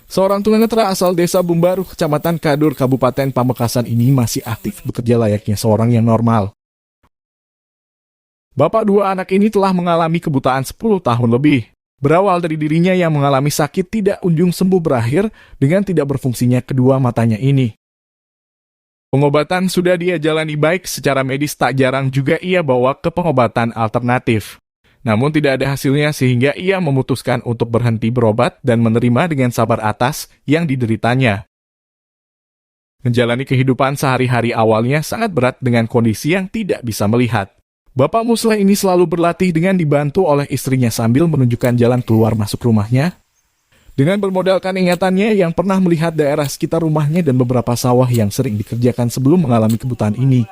Seorang tunanetra asal desa Bumbaru, Kecamatan Kadur, Kabupaten Pamekasan ini masih aktif bekerja layaknya seorang yang normal. Bapak dua anak ini telah mengalami kebutaan 10 tahun lebih. Berawal dari dirinya yang mengalami sakit tidak kunjung sembuh berakhir dengan tidak berfungsinya kedua matanya ini. Pengobatan sudah dia jalani baik secara medis, tak jarang juga ia bawa ke pengobatan alternatif. Namun tidak ada hasilnya sehingga ia memutuskan untuk berhenti berobat dan menerima dengan sabar atas yang dideritanya. Menjalani kehidupan sehari-hari awalnya sangat berat dengan kondisi yang tidak bisa melihat. Bapak Musleh ini selalu berlatih dengan dibantu oleh istrinya sambil menunjukkan jalan keluar masuk rumahnya. Dengan bermodalkan ingatannya yang pernah melihat daerah sekitar rumahnya dan beberapa sawah yang sering dikerjakan sebelum mengalami kebutaan ini,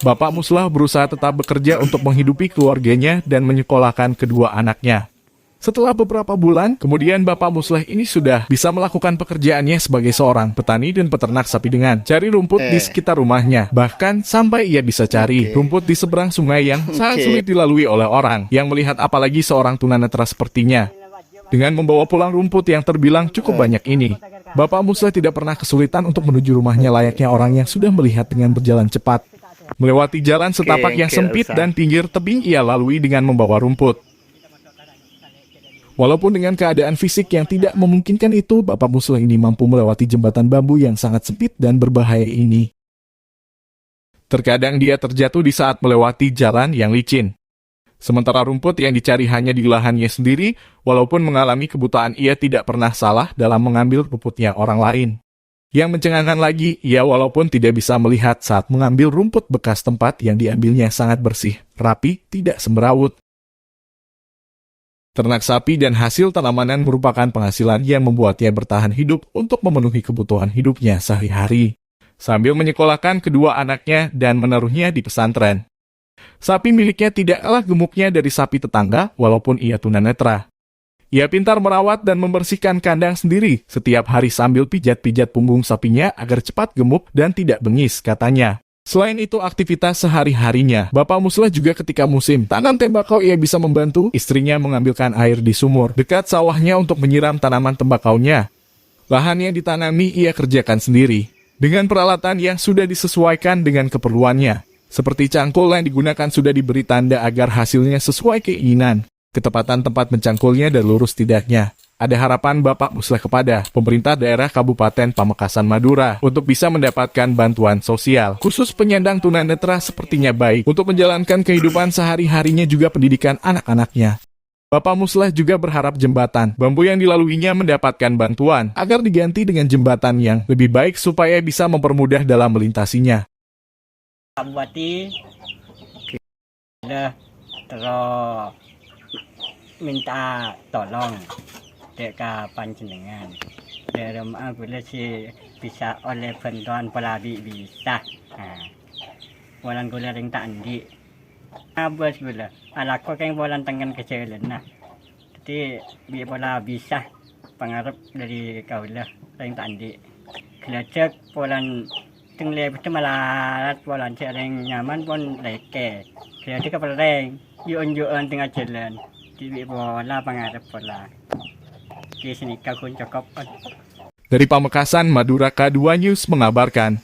Bapak Musleh berusaha tetap bekerja untuk menghidupi keluarganya dan menyekolahkan kedua anaknya. Setelah beberapa bulan, kemudian Bapak Musleh ini sudah bisa melakukan pekerjaannya sebagai seorang petani dan peternak sapi dengan cari rumput di sekitar rumahnya. Bahkan sampai ia bisa cari rumput di seberang sungai yang sangat sulit dilalui oleh orang yang melihat, apalagi seorang tunanetra sepertinya. Dengan membawa pulang rumput yang terbilang cukup banyak ini, Bapak Musleh tidak pernah kesulitan untuk menuju rumahnya layaknya orang yang sudah melihat dengan berjalan cepat. Melewati jalan setapak yang sempit dan pinggir tebing ia lalui dengan membawa rumput. Walaupun dengan keadaan fisik yang tidak memungkinkan itu, Bapak Musleh ini mampu melewati jembatan bambu yang sangat sempit dan berbahaya ini. Terkadang dia terjatuh di saat melewati jalan yang licin. Sementara rumput yang dicari hanya di lahannya sendiri, walaupun mengalami kebutaan ia tidak pernah salah dalam mengambil rumputnya orang lain. Yang mencengangkan lagi, ia walaupun tidak bisa melihat saat mengambil rumput bekas tempat yang diambilnya sangat bersih, rapi, tidak semberawut. Ternak sapi dan hasil tanaman merupakan penghasilan yang membuatnya bertahan hidup untuk memenuhi kebutuhan hidupnya sehari-hari, sambil menyekolahkan kedua anaknya dan menaruhnya di pesantren. Sapi miliknya tidak kalah gemuknya dari sapi tetangga, walaupun ia tunanetra. Ia pintar merawat dan membersihkan kandang sendiri setiap hari sambil pijat-pijat punggung sapinya agar cepat gemuk dan tidak bengis, katanya. Selain itu, aktivitas sehari-harinya, Bapak Musleh juga ketika musim tanam tembakau ia bisa membantu istrinya mengambilkan air di sumur dekat sawahnya untuk menyiram tanaman tembakaunya. Lahan yang ditanami ia kerjakan sendiri, dengan peralatan yang sudah disesuaikan dengan keperluannya. Seperti cangkul yang digunakan sudah diberi tanda agar hasilnya sesuai keinginan. Ketepatan tempat mencangkulnya dan lurus tidaknya. Ada harapan Bapak Musleh kepada pemerintah daerah Kabupaten Pamekasan Madura untuk bisa mendapatkan bantuan sosial. Khusus penyandang tunanetra sepertinya baik untuk menjalankan kehidupan sehari-harinya juga pendidikan anak-anaknya. Bapak Musleh juga berharap jembatan bambu yang dilaluinya mendapatkan bantuan agar diganti dengan jembatan yang lebih baik supaya bisa mempermudah dalam melintasinya. Bupati sudah terus minta tolong dekat panjenengan. Dalam apabila si bisa oleh bantuan pelabi bisa. Walan gula ring tak andi. Abas gula. Alako keng walan tangan kecil nah. Jadi bi pola bisa pengarap dari kaulah ring tak andi. Kelacak walan tengleh betul malah walan cereng nyaman pun leke. Jadi kapal reng yuan tengah jalan. Di bola pengarap pola. Di sini kau cukup. Dari Pamekasan, Madura, K2 News mengabarkan.